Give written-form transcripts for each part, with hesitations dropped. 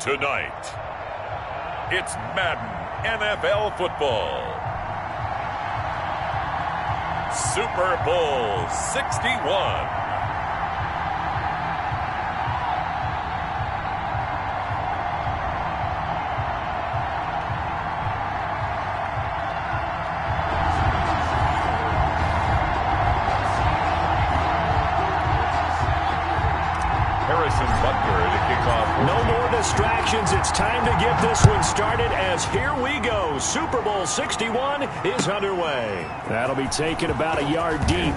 Tonight, it's Madden NFL Football. Super Bowl 61. No more distractions. It's time to get this one started as here we go. Super Bowl 61 is underway. That'll be taken about a yard deep.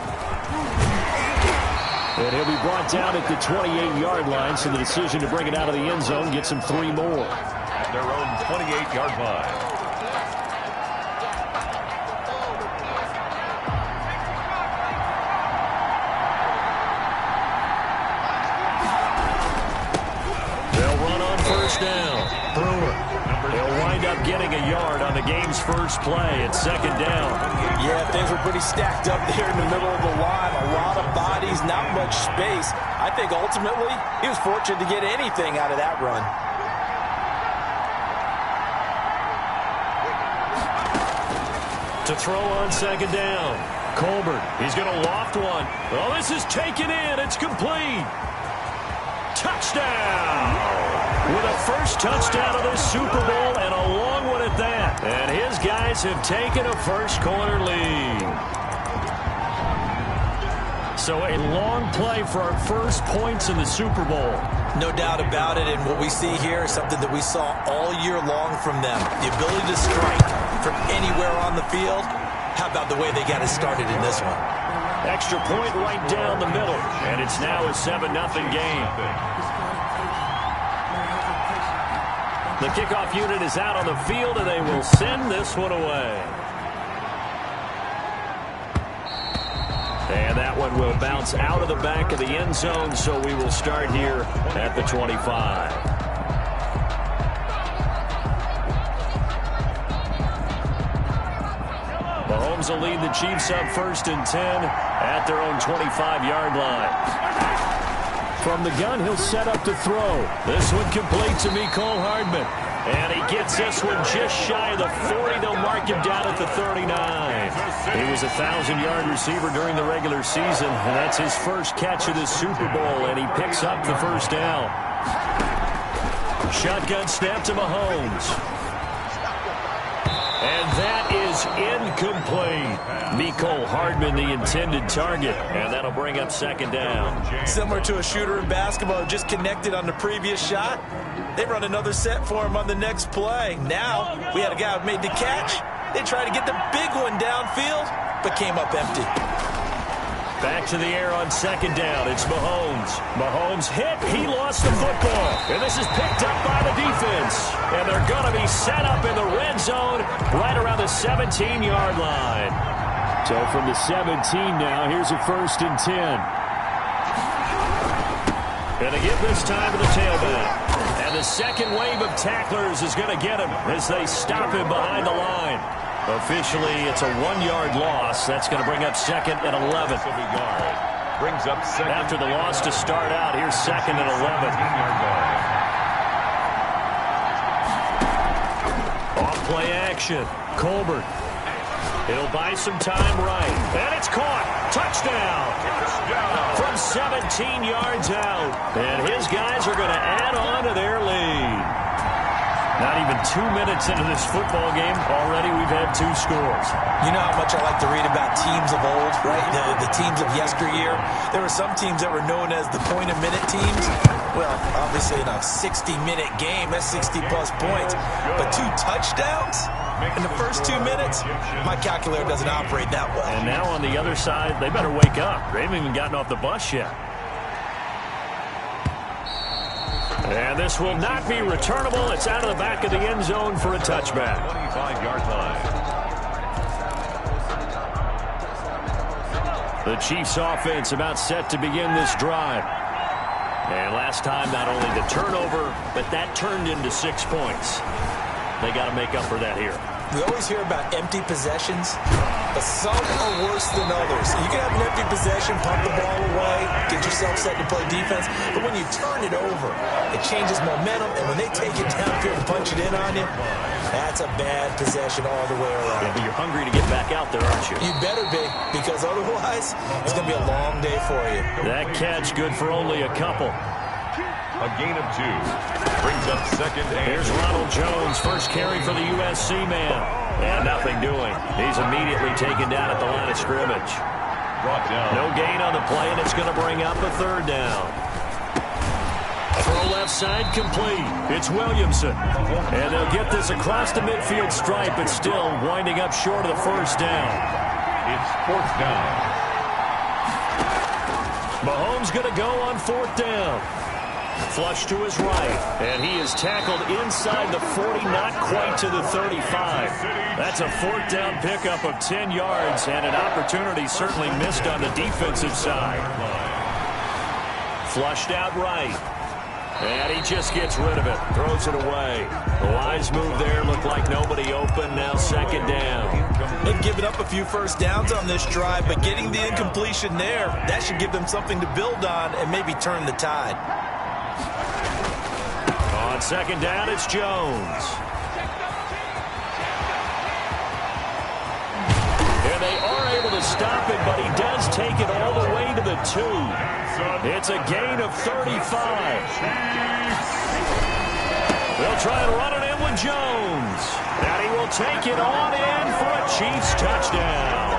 And he'll be brought down at the 28-yard line, so the decision to bring it out of the end zone gets him 3 more. At their own 28-yard line. Down. Brewer. They'll wind up getting a yard on the game's first play at 2nd down. Yeah, things were pretty stacked up there in the middle of the line. A lot of bodies, not much space. I think ultimately he was fortunate to get anything out of that run. To throw on 2nd down. Colbert. He's going to loft one. Oh, this is taken in. It's complete. Touchdown! With a first touchdown of this Super Bowl and a long one at that. And his guys have taken a first-quarter lead. So a long play for our first points in the Super Bowl. No doubt about it, and what we see here is something that we saw all year long from them. The ability to strike from anywhere on the field. How about the way they got it started in this one? Extra point right down the middle, and it's now a 7-0 game. The kickoff unit is out on the field, and they will send this one away. And that one will bounce out of the back of the end zone, so we will start here at the 25. Mahomes will lead the Chiefs up 1st and 10 at their own 25-yard line. From the gun, he'll set up to throw. This one complete to Mecole Hardman. And he gets this one just shy of the 40. They'll mark him down at the 39. He was a 1,000-yard receiver during the regular season, and that's his first catch of this Super Bowl, and he picks up the first down. Shotgun snap to Mahomes. And that is incomplete. Mecole Hardman, the intended target, and that'll bring up 2nd down. Similar to a shooter in basketball, just connected on the previous shot. They run another set for him on the next play. Now, we had a guy who made the catch. They tried to get the big one downfield, but came up empty. Back to the air on 2nd down. It's Mahomes. Mahomes hit. He lost the football. And this is picked up by the defense. And they're going to be set up in the red zone right around the 17-yard line. So from the 17 now, here's a 1st and 10. And they give this time to the tailback. And the second wave of tacklers is going to get him as they stop him behind the line. Officially, it's a 1-yard loss. That's going to bring up 2nd and 11. Brings up 2nd. After the loss to start out, here's 2nd and 11. Off play action. Colbert. He'll buy some time right. And it's caught. Touchdown. From 17 yards out. And his guys are going to add on to their lead. Not even 2 minutes into this football game, already we've had 2 scores. You know how much I like to read about teams of old, right? The teams of yesteryear. There were some teams that were known as the point-a-minute teams. Well, obviously in a 60-minute game, that's 60-plus points. But 2 touchdowns in the first 2 minutes? My calculator doesn't operate that well. And now on the other side, they better wake up. They haven't even gotten off the bus yet. And this will not be returnable. It's out of the back of the end zone for a touchback. 25-yard line. The Chiefs offense about set to begin this drive. And last time, not only the turnover, but that turned into 6 points. They got to make up for that here. We always hear about empty possessions. but some are worse than others. You can have an empty possession, pump the ball away, get yourself set to play defense, but when you turn it over, it changes momentum, and when they take it downfield and punch it in on you, that's a bad possession all the way around. Yeah, but you're hungry to get back out there, aren't you? You better be, because otherwise, it's going to be a long day for you. That catch good for only a couple. A gain of 2. Brings up second and... Here's Ronald Jones, first carry for the USC man. And nothing doing. He's immediately taken down at the line of scrimmage. Brought down. No gain on the play, and it's going to bring up a third down. Throw left side complete. It's Williamson. And they'll get this across the midfield stripe, but still winding up short of the first down. It's 4th down. Mahomes going to go on 4th down. Flush to his right, and he is tackled inside the 40, not quite to the 35. That's a 4th down pickup of 10 yards, and an opportunity certainly missed on the defensive side. Flushed out right, and he just gets rid of it, throws it away. The wise move there, looked like nobody open, now 2nd down. They've given up a few first downs on this drive, but getting the incompletion there, that should give them something to build on and maybe turn the tide. On 2nd down, it's Jones. And they are able to stop it, but he does take it all the way to the 2. It's a gain of 35. They'll try and run it in with Jones. And he will take it on in for a Chiefs touchdown.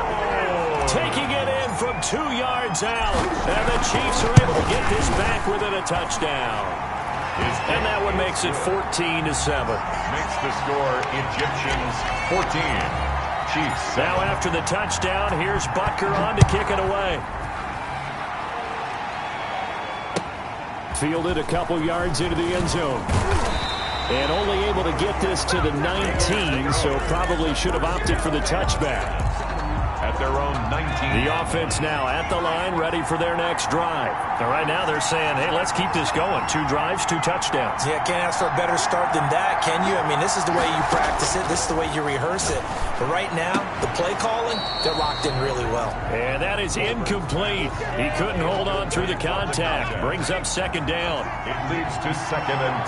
Taking it in from 2 yards out. And the Chiefs are able to get this back within a touchdown. And that one makes it 14-7. Makes the score Egyptians 14. Chiefs. Now after the touchdown, here's Butker on to kick it away. Fielded a couple yards into the end zone. And only able to get this to the 19, so probably should have opted for the touchback. At their own 19. The offense now at the line, ready for their next drive. And right now they're saying, hey, let's keep this going. 2 drives, 2 touchdowns. Yeah, can't ask for a better start than that, can you? I mean, this is the way you practice it. This is the way you rehearse it. But right now, the play calling, they're locked in really well. And that is incomplete. He couldn't hold on through the contact. Brings up 2nd down. It leads to 2nd and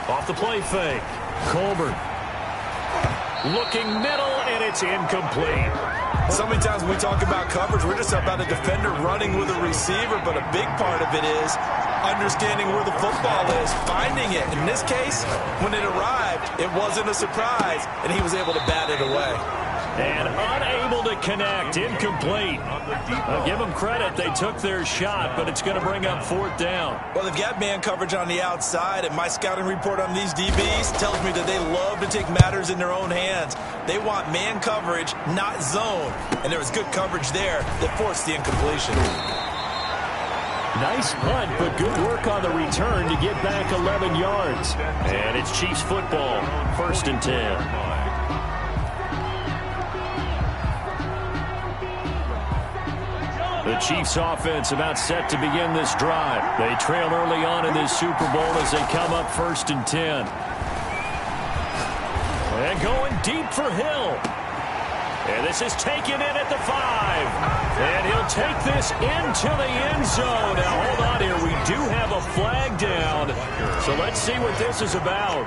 10. Off the play fake. Colbert looking middle, and it's incomplete. So many times when we talk about coverage, we're just about a defender running with a receiver, but a big part of it is understanding where the football is, finding it. In this case, when it arrived, it wasn't a surprise, and he was able to bat it away. And unable to connect, incomplete. I'll give them credit, they took their shot, but it's going to bring up 4th down. Well, they've got man coverage on the outside, and my scouting report on these DBs tells me that they love to take matters in their own hands. They want man coverage, not zone. And there was good coverage there that forced the incompletion. Nice punt, but good work on the return to get back 11 yards. And it's Chiefs football, 1st and 10. The Chiefs offense about set to begin this drive. They trail early on in this Super Bowl as they come up 1st and 10. And going deep for Hill. And this is taken in at the 5. And he'll take this into the end zone. Now hold on here. We do have a flag down. So let's see what this is about.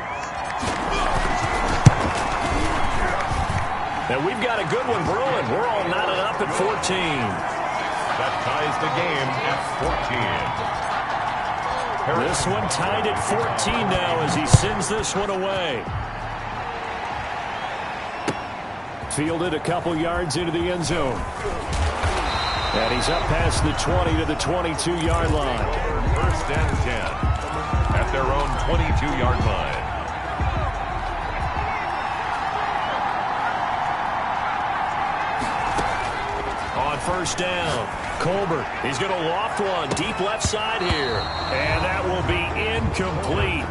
And we've got a good one brewing. We're all knotted up at 14. That ties the game at 14. This one tied at 14 now as he sends this one away. Fielded a couple yards into the end zone. And he's up past the 20 to the 22-yard line. 1st and 10 at their own 22-yard line. On 1st down, Colbert. He's going to loft one deep left side here. And that will be incomplete.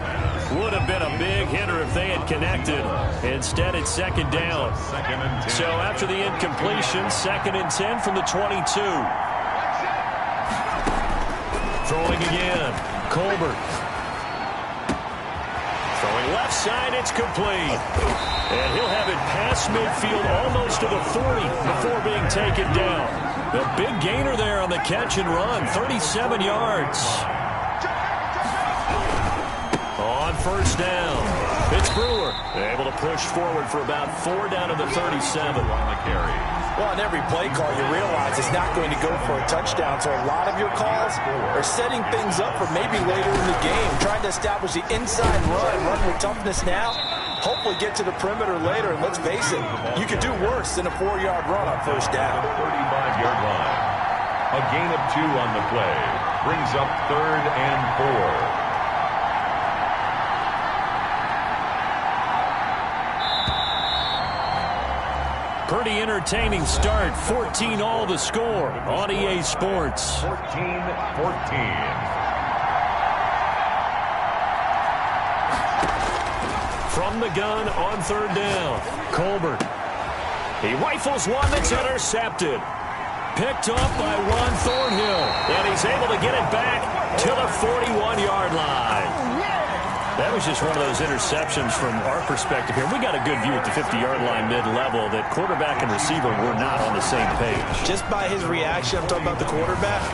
Would have been a big hitter if they had connected. Instead, it's 2nd down. 2nd and 10. So after the incompletion, 2nd and 10 from the 22. Throwing again, Colbert. Throwing left side, it's complete. And he'll have it past midfield almost to the 40 before being taken down. The big gainer there on the catch and run, 37 yards. On first down, it's Brewer. Able to push forward for about 4 down to the 37 on the carry. Well, on every play call, you realize it's not going to go for a touchdown, so a lot of your calls are setting things up for maybe later in the game, trying to establish the inside run with toughness now, hopefully get to the perimeter later, and let's face it, you could do worse than a 4-yard run on first down. 35-yard line. A gain of 2 on the play. Brings up 3rd and 4. Pretty entertaining start. 14 all the score on EA Sports. 14-14. From the gun on 3rd down, Colbert. He rifles one that's intercepted. Picked up by Juan Thornhill. And he's able to get it back to the 41-yard line. That was just one of those interceptions from our perspective here. We got a good view at the 50-yard line mid-level that quarterback and receiver were not on the same page. Just by his reaction, I'm talking about the quarterback,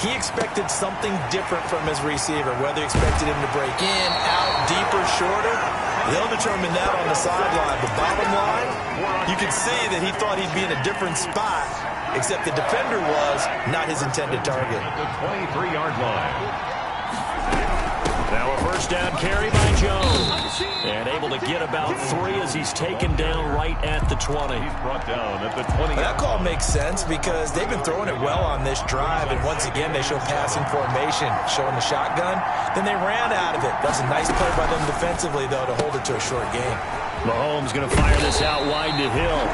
he expected something different from his receiver, whether he expected him to break in, out, deeper, shorter. They'll determine that on the sideline. But bottom line, you could see that he thought he'd be in a different spot, except the defender was not his intended target. The 23-yard line. Now a first down carry by Jones. And able to get about 3 as he's taken down right at the 20. He's brought down at the 20. That call makes sense because they've been throwing it well on this drive. And once again, they show passing formation, showing the shotgun. Then they ran out of it. That's a nice play by them defensively, though, to hold it to a short game. Mahomes going to fire this out wide to Hill.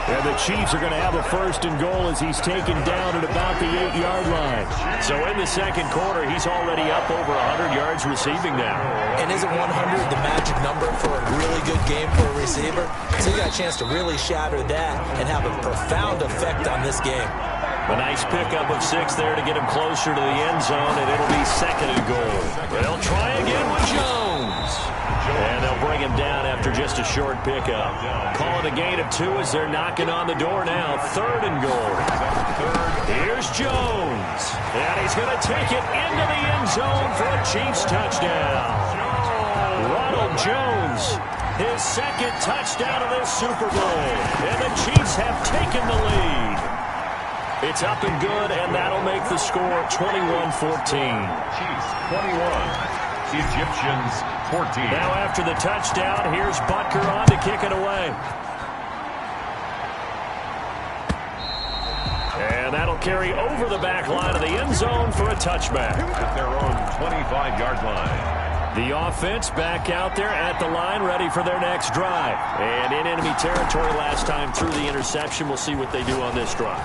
And the Chiefs are going to have a 1st and goal as he's taken down at about the 8-yard line. So in the second quarter, he's already up over 100 yards receiving now. And isn't 100 the magic number for a really good game for a receiver? So you got a chance to really shatter that and have a profound effect on this game. A nice pickup of 6 there to get him closer to the end zone, and it'll be 2nd and goal. They'll try again with Jones. And they'll bring him down after just a short pickup. Calling a gain of 2 as they're knocking on the door now. 3rd and goal. Here's Jones. And he's going to take it into the end zone for a Chiefs touchdown. Ronald Jones, his 2nd touchdown of this Super Bowl. And the Chiefs have taken the lead. It's up and good, and that'll make the score 21-14. Chiefs 21. Egyptians 14. Now after the touchdown, here's Butker on to kick it away. And that'll carry over the back line of the end zone for a touchback. At their own 25-yard line. The offense back out there at the line, ready for their next drive. And in enemy territory last time through the interception. We'll see what they do on this drive.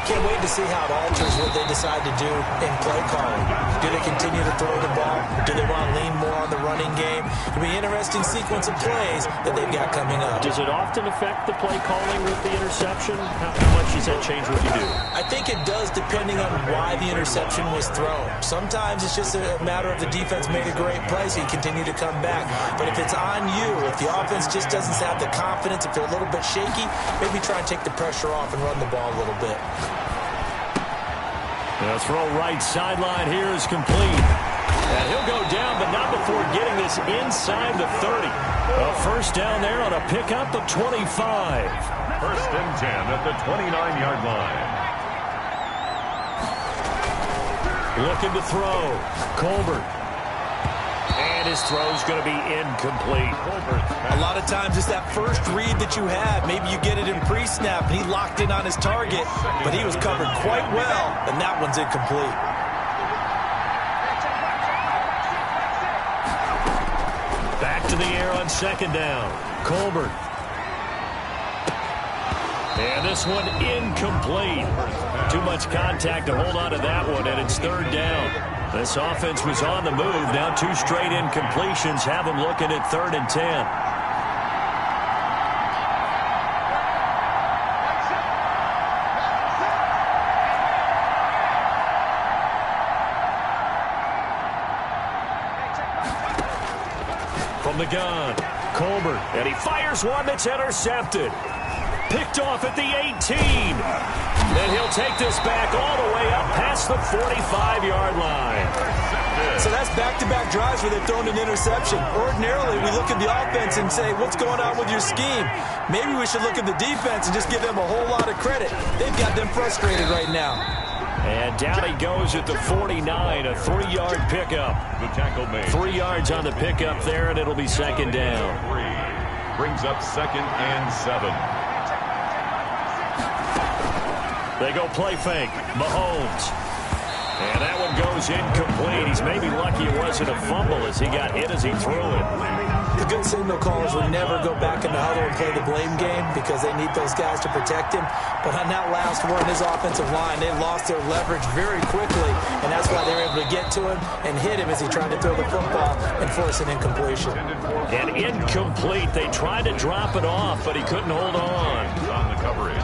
Can't wait to see how it alters what they decide to do in play calling. Do they continue to throw the ball? Do they want to lean more on the running game? It'll be an interesting sequence of plays that they've got coming up. Does it often affect the play calling with the interception? How much does that change what you do? I think it does depending on why the interception was thrown. Sometimes it's just a matter of the defense made a great play, so you continue to come back. But if it's on you, if the offense just doesn't have the confidence, if they're a little bit shaky, maybe try and take the pressure off and run the ball a little bit. The throw right sideline here is complete. And he'll go down, but not before getting this inside the 30. A first down there on a pickup of 25. 1st and 10 at the 29-yard line. Looking to throw. Colbert. And his throw's going to be incomplete. A lot of times it's that first read that you have. Maybe you get it in pre-snap, and he locked in on his target, but he was covered quite well, and that one's incomplete. Back to the air on 2nd down. Colbert. And this one incomplete. Too much contact to hold on to that one, and it's 3rd down. This offense was on the move. Now 2 straight incompletions have them looking at 3rd and 10. From the gun, Colbert, and he fires one that's intercepted. Picked off at the 18. Then he'll take this back all the way up past the 45-yard line. So that's back-to-back drives where they've thrown an interception. Ordinarily, we look at the offense and say, what's going on with your scheme? Maybe we should look at the defense and just give them a whole lot of credit. They've got them frustrated right now. And down he goes at the 49, a 3-yard pickup. The tackle made. 3 yards on the pickup there, and it'll be second down. Brings up 2nd and 7. They go play fake. Mahomes. And that one goes incomplete. He's maybe lucky it wasn't a fumble as he got hit as he threw it. The good signal callers would never go back in the huddle and play the blame game because they need those guys to protect him. But on that last one, his offensive line, they lost their leverage very quickly, and that's why they were able to get to him and hit him as he tried to throw the football and force an incompletion. And incomplete. They tried to drop it off, but he couldn't hold on.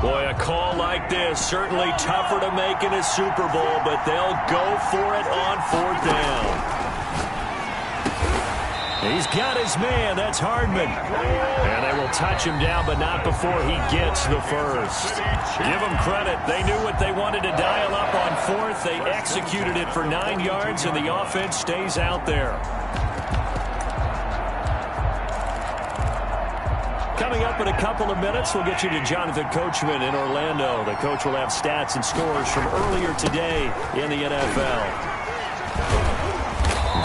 Boy, a call like this, certainly tougher to make in a Super Bowl, but they'll go for it on 4th down. He's got his man. That's Hardman. And they will touch him down, but not before he gets the first. Give them credit. They knew what they wanted to dial up on 4th. They executed it for 9 yards, and the offense stays out there. Coming up in a couple of minutes, we'll get you to Jonathan Coachman in Orlando. The coach will have stats and scores from earlier today in the NFL.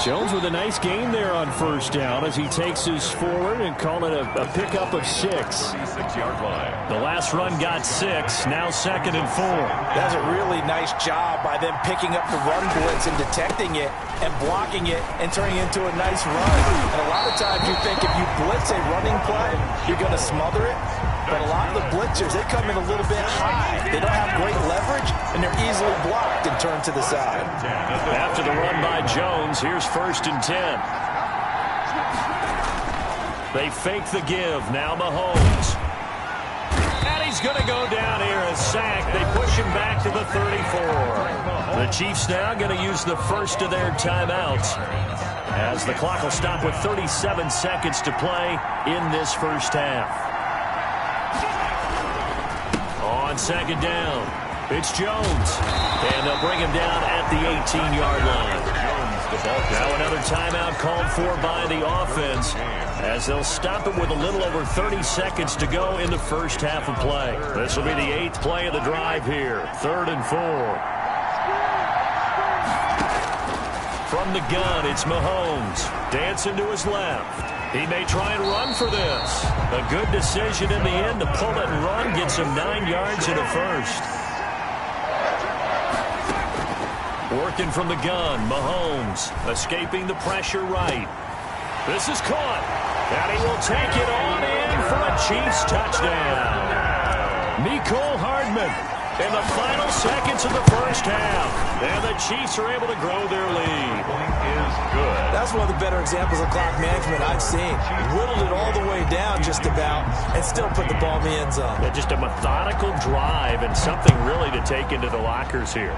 Jones with a nice gain there on 1st down as he takes his forward and call it a pickup of 6. 6-yard line. The last run got 6, now 2nd and 4. That's a really nice job by them picking up the run blitz and detecting it and blocking it and turning it into a nice run. And a lot of times you think if you blitz a running play, you're going to smother it. But a lot of the blitzers, they come in a little bit high. They don't have great leverage, and they're easily blocked and turned to the side. After the run by Jones, here's 1st and 10. They fake the give. Now Mahomes. And he's going to go down here, a sack. They push him back to the 34. The Chiefs now going to use the first of their timeouts, as the clock will stop with 37 seconds to play in this first half. On 2nd down, it's Jones. And they'll bring him down at the 18-yard line. Now another timeout called for by the offense, as they'll stop it with a little over 30 seconds to go in the first half of play. This will be the 8th play of the drive here. 3rd and 4. From the gun, it's Mahomes. Dancing to his left. He may try and run for this. A good decision in the end to pull it and run. Gets him 9 yards in a first. Working from the gun, Mahomes. Escaping the pressure right. This is caught. And he will take it on in for a Chiefs touchdown. Mecole Hardman in the final seconds of the first half. And the Chiefs are able to grow their lead. Is good. That's one of the better examples of clock management I've seen. Whittled it all the way down just about and still put the ball in the end zone. Yeah, just a methodical drive and something really to take into the lockers here.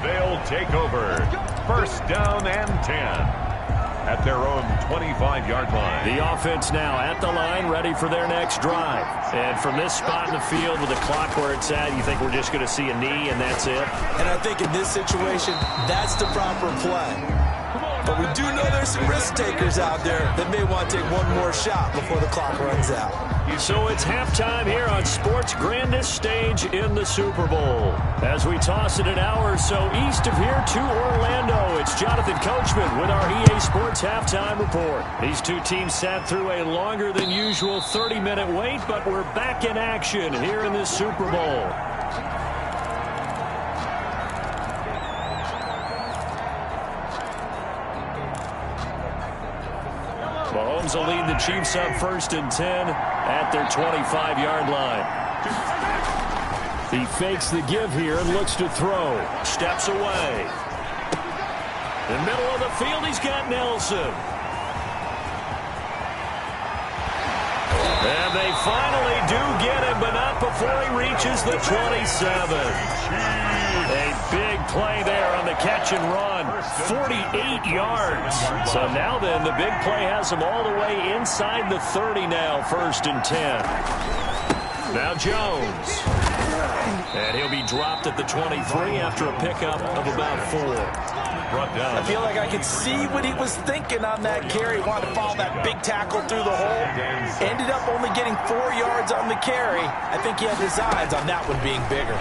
They'll take over. 1st down and 10. At their own 25-yard line. The offense now at the line, ready for their next drive. And from this spot in the field with the clock where it's at, you think we're just going to see a knee and that's it? And I think in this situation, that's the proper play. But we do know there's some risk takers out there that may want to take one more shot before the clock runs out. So it's halftime here on sports' grandest stage in the Super Bowl. As we toss it an hour or so east of here to Orlando, it's Jonathan Coachman with our EA Sports Halftime Report. These two teams sat through a longer than usual 30-minute wait, but we're back in action here in this Super Bowl. Mahomes will lead the Chiefs up 1st and 10 at their 25-yard line. He fakes the give here and looks to throw. Steps away. In the middle of the field, he's got Nelson. And they finally do get him, but not before he reaches the 27. A big play there on the catch and run. 48 yards. So now then, the big play has them all the way inside the 30 now, 1st and 10. Now Jones. And he'll be dropped at the 23 after a pickup of about 4. I feel like I could see what he was thinking on that carry. Wanted to follow that big tackle through the hole. Ended up only getting 4 yards on the carry. I think he had his eyes on that one being bigger.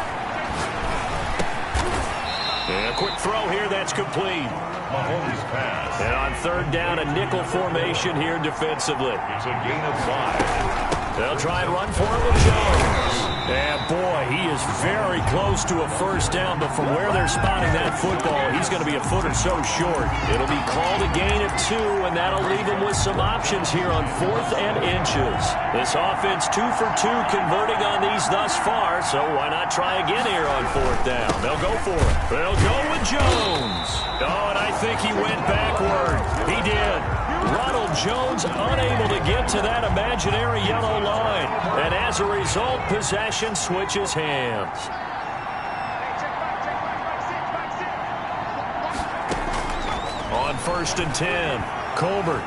And a quick throw here, that's complete. Mahomes pass. And on 3rd down, a nickel formation here defensively. It's a gain of 5. They'll try and run for it with Jones. And boy, he is very close to a 1st down, but from where they're spotting that football, he's going to be a foot or so short. It'll be called a gain of 2, and that'll leave him with some options here on 4th and inches. This offense 2 for 2 converting on these thus far, so why not try again here on 4th down? They'll go for it. They'll go with Jones. Oh, and I think he went backward. He did. Ronald Jones unable to get to that imaginary yellow line. And as a result, possession switches hands. On 1st and 10, Colbert.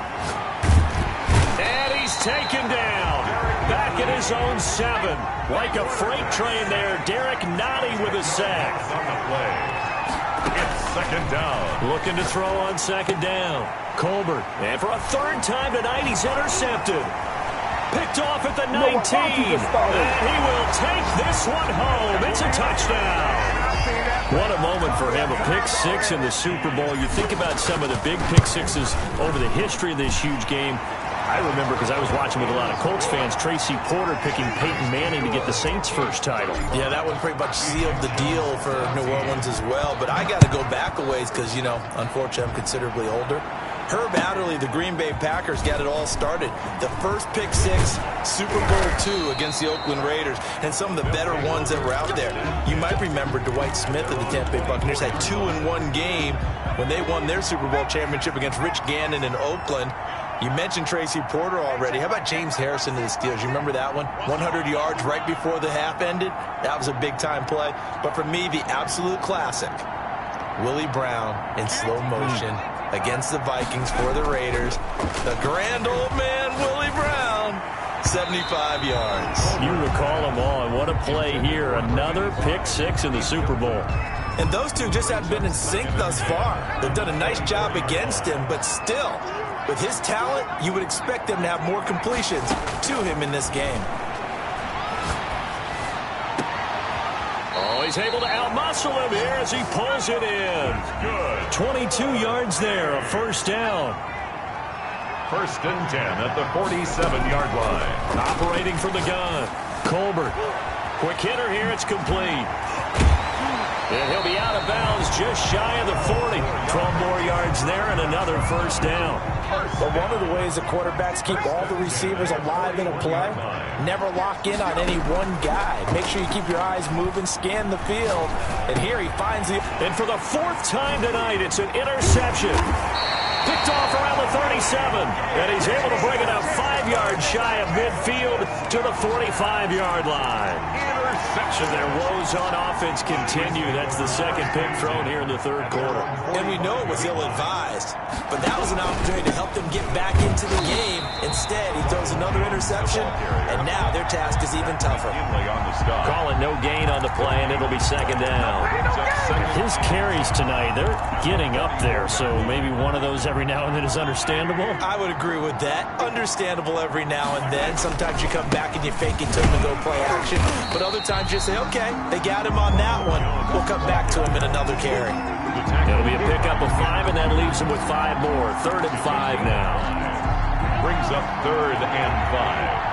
And he's taken down. Back at his own 7. Like a freight train there, Derek Nottie with a sack. On the play. It's 2nd down. Looking to throw on 2nd down. Colbert. And for a 3rd time tonight, he's intercepted. Picked off at the 19. And he will take this one home. It's a touchdown. What a moment for him. A pick 6 in the Super Bowl. You think about some of the big pick 6s over the history of this huge game. I remember, because I was watching with a lot of Colts fans, Tracy Porter picking Peyton Manning to get the Saints' first title. Yeah, that one pretty much sealed the deal for New Orleans as well. But I got to go back a ways because, you know, unfortunately, I'm considerably older. Herb Adderley, the Green Bay Packers, got it all started. The first pick 6, Super Bowl II against the Oakland Raiders, and some of the better ones that were out there. You might remember Dwight Smith of the Tampa Bay Buccaneers had 2 in one game when they won their Super Bowl championship against Rich Gannon in Oakland. You mentioned Tracy Porter already. How about James Harrison to the Steelers? You remember that one? 100 yards right before the half ended? That was a big-time play. But for me, the absolute classic, Willie Brown in slow motion against the Vikings for the Raiders. The grand old man, Willie Brown, 75 yards. You recall them all, and what a play here. Another pick 6 in the Super Bowl. And those two just haven't been in sync thus far. They've done a nice job against him, but still, with his talent, you would expect them to have more completions to him in this game. Oh, he's able to outmuscle him here as he pulls it in. Good. 22 yards there, a 1st down. 1st and 10 at the 47-yard line. Operating from the gun, Colbert. Quick hitter here, it's complete. And he'll be out of bounds just shy of the 40. 12 more yards there and another 1st down. But one of the ways the quarterbacks keep all the receivers alive in a play, never lock in on any one guy. Make sure you keep your eyes moving, scan the field. And here he finds the... And for the 4th time tonight, it's an interception. Picked off around the 37. And he's able to bring it up 5 yards shy of midfield to the 45-yard line. Interception. Their woes on offense continue. That's the 2nd pick thrown here in the 3rd quarter. And we know it was ill-advised, but that was an opportunity to help them get back into the game. Instead, he throws another interception, and now their task is even tougher. Calling no gain on the play, and it'll be 2nd down. His carries tonight, they're getting up there, so maybe one of those every now and then is understandable. I would agree with that. Understandable every now and then. Sometimes you come back and you fake it to him and go play action, but other times you say, okay, they got him on that one. We'll come back to him in another carry. It'll be a pickup of 5, and that leaves him with 5 more. 3rd and 5 now. Brings up 3rd and 5.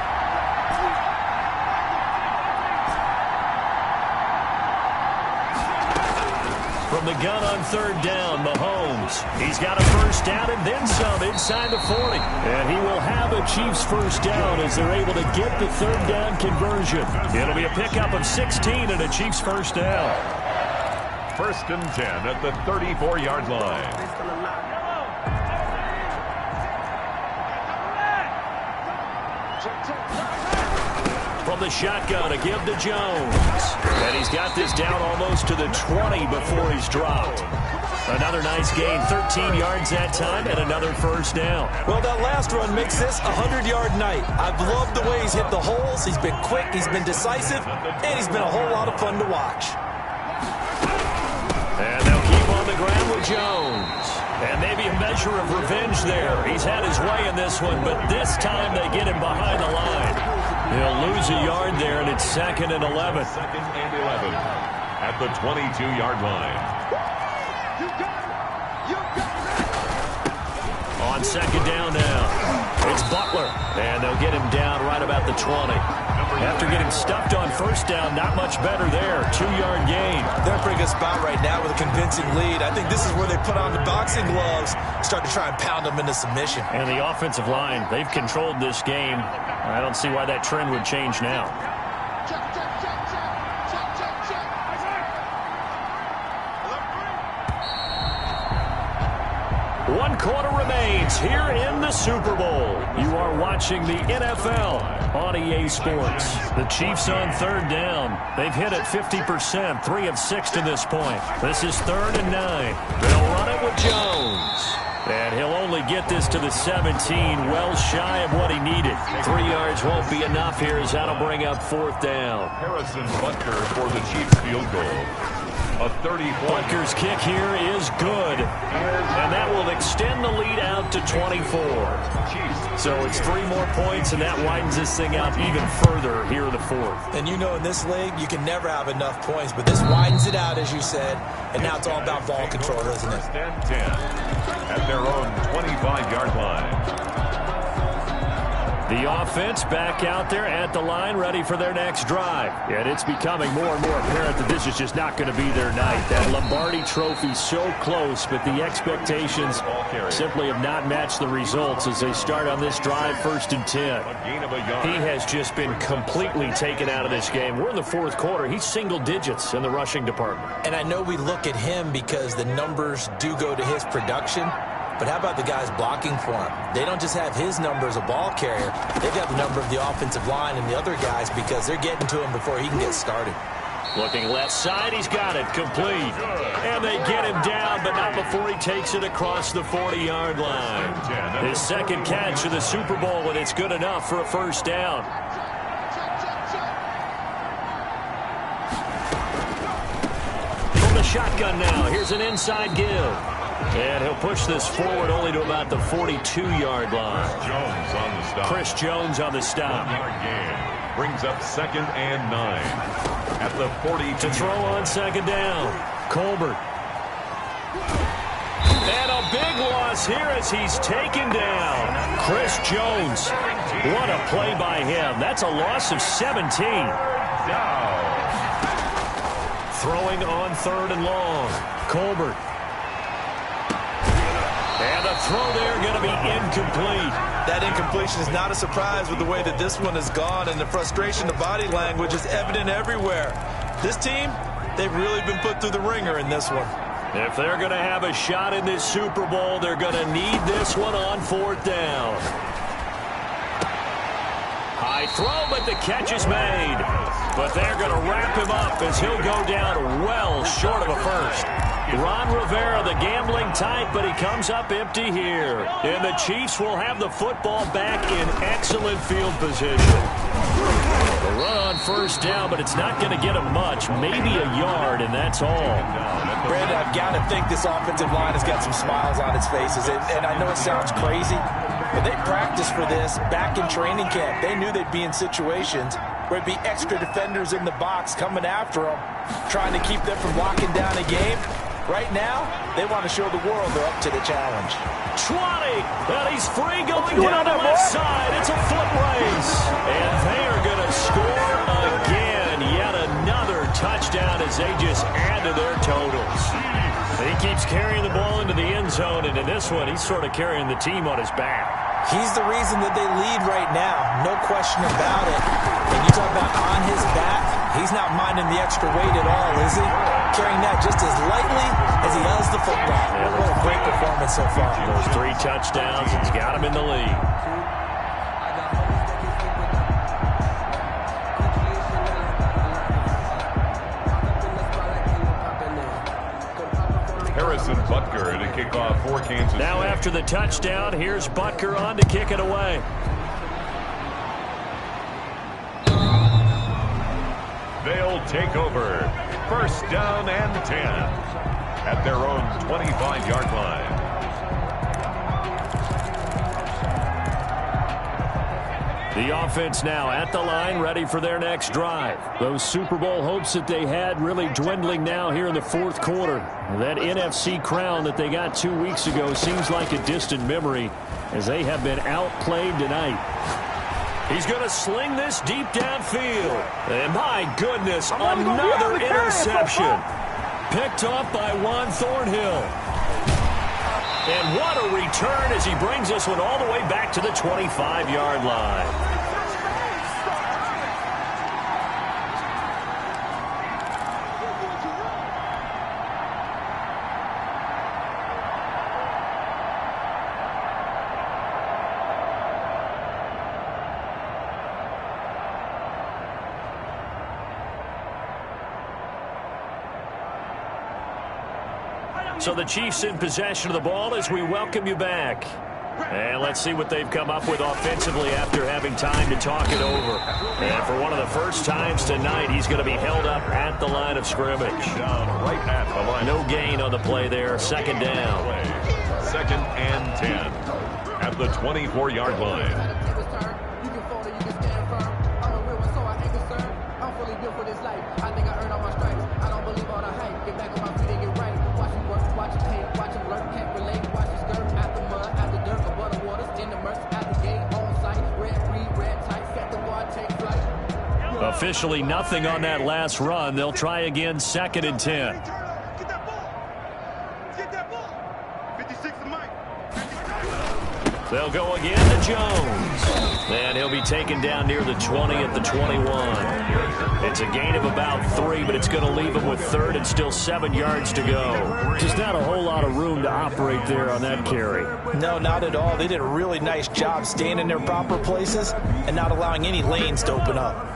From the gun on 3rd down, Mahomes. He's got a 1st down and then some inside the 40. And he will have a Chiefs 1st down as they're able to get the 3rd down conversion. It'll be a pickup of 16 and a Chiefs 1st down. 1st and 10 at the 34-yard line. from the shotgun to give to Jones. And he's got this down almost to the 20 before he's dropped. Another nice gain, 13 yards that time, and another first down. Well, that last run makes this a 100-yard night. I've loved the way he's hit the holes. He's been quick, he's been decisive, and he's been a whole lot of fun to watch. And they'll keep on the ground with Jones. And maybe a measure of revenge there. He's had his way in this one, but this time they get him behind the line. He'll lose a yard there, and it's 2nd and 11. 2nd and 11 at the 22-yard line. On 2nd down now, it's Butler, and they'll get him down right about the 20. After getting stuffed on first down, not much better there. 2-yard gain. They're in a pretty good spot right now with a convincing lead. I think this is where they put on the boxing gloves and start to try and pound them into submission. And the offensive line, they've controlled this game. I don't see why that trend would change now. One quarter remains here in the Super Bowl. You are watching the NFL on EA Sports. The Chiefs on 3rd down. They've hit it 50%, 3 of 6 to this point. This is 3rd and 9. They'll run it with Jones. And he'll only get this to the 17, well shy of what he needed. 3 yards won't be enough here as that'll bring up 4th down. Harrison Butker for the Chiefs field goal. A 34. Butker's kick here is good, and that will extend the lead out to 24. So it's 3 more points, and that widens this thing out even further here in the 4th. And you know in this league, you can never have enough points, but this widens it out, as you said, and now it's all about ball control, isn't it? 10 at their own 25-yard line. The offense back out there at the line, ready for their next drive. And it's becoming more and more apparent that this is just not going to be their night. That Lombardi Trophy so close, but the expectations simply have not matched the results as they start on this drive, 1st and 10. He has just been completely taken out of this game. We're in the 4th quarter. He's single digits in the rushing department. And I know we look at him because the numbers do go to his production. But how about the guys blocking for him? They don't just have his number as a ball carrier. They've got the number of the offensive line and the other guys because they're getting to him before he can get started. Looking left side, he's got it complete. And they get him down, but not before he takes it across the 40-yard line. His 2nd catch of the Super Bowl, and it's good enough for a 1st down. From the shotgun now, here's an inside give. And he'll push this forward only to about the 42-yard line. Jones on the stop. Chris Jones on the stop. 1-yard gain. Brings up 2nd and 9 at the 40. To throw on 2nd down. Colbert. And a big loss here as he's taken down. Chris Jones. What a play by him. That's a loss of 17. Down. Throwing on 3rd and long. Colbert. And the throw there going to be incomplete. That incompletion is not a surprise with the way that this one has gone, and the frustration, the body language is evident everywhere. This team, they've really been put through the ringer in this one. If they're going to have a shot in this Super Bowl, they're going to need this one on 4th down. High throw, but the catch is made. But they're going to wrap him up as he'll go down well short of a 1st. Ron Rivera, the gambling type, but he comes up empty here. And the Chiefs will have the football back in excellent field position. The run on 1st down, but it's not going to get him much. Maybe a yard, and that's all. Brandon, I've got to think this offensive line has got some smiles on its faces. And I know it sounds crazy, but they practiced for this back in training camp. They knew they'd be in situations where it'd be extra defenders in the box coming after them, trying to keep them from locking down a game. Right now, they want to show the world they're up to the challenge. 20, and he's free going down the left side. It's a foot race, and they are going to score again. Yet another touchdown as they just add to their totals. He keeps carrying the ball into the end zone, and in this one, he's sort of carrying the team on his back. He's the reason that they lead right now, no question about it. And you talk about on his back, he's not minding the extra weight at all, is he? Carrying that just as lightly as he does the football. What a great performance so far. Those 3 touchdowns, he's got him in the lead. Harrison Butker to kick off for Kansas Now City. after the touchdown, here's Butker on to kick it away. They'll take over. First down and 10 at their own 25-yard line. The offense now at the line, ready for their next drive. Those Super Bowl hopes that they had really dwindling now here in the fourth quarter. That NFC crown that they got 2 weeks ago seems like a distant memory as they have been outplayed tonight. He's going to sling this deep downfield. And my goodness, another interception. Picked off by Juan Thornhill. And what a return as he brings this one all the way back to the 25-yard line. So the Chiefs in possession of the ball as we welcome you back. And let's see what they've come up with offensively after having time to talk it over. And for one of the first times tonight, he's going to be held up at the line of scrimmage. Down right at the line. No gain on the play there. Second down. Second and 10 at the 24-yard line. Officially nothing on that last run. They'll try again, second and 10. They'll go again to Jones. And he'll be taken down near the 20 at the 21. It's a gain of about 3, but it's going to leave him with third and still 7 yards to go. Just not a whole lot of room to operate there on that carry. No, not at all. They did a really nice job staying in their proper places and not allowing any lanes to open up.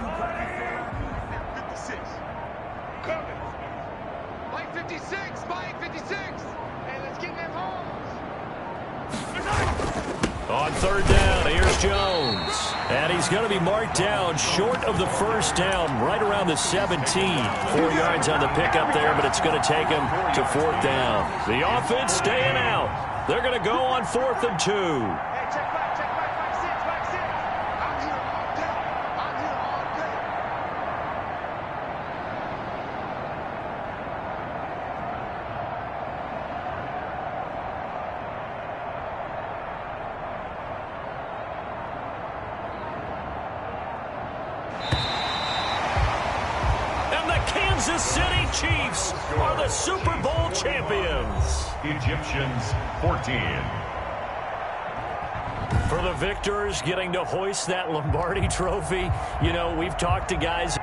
On third down, here's Jones. And he's going to be marked down short of the first down, right around the 17. 4 yards on the pickup there, but it's going to take him to fourth down. The offense staying out. They're going to go on 4th and 2. Kansas City Chiefs are the Super Bowl champions. Egyptians 14. For the victors getting to hoist that Lombardi trophy, you know, we've talked to guys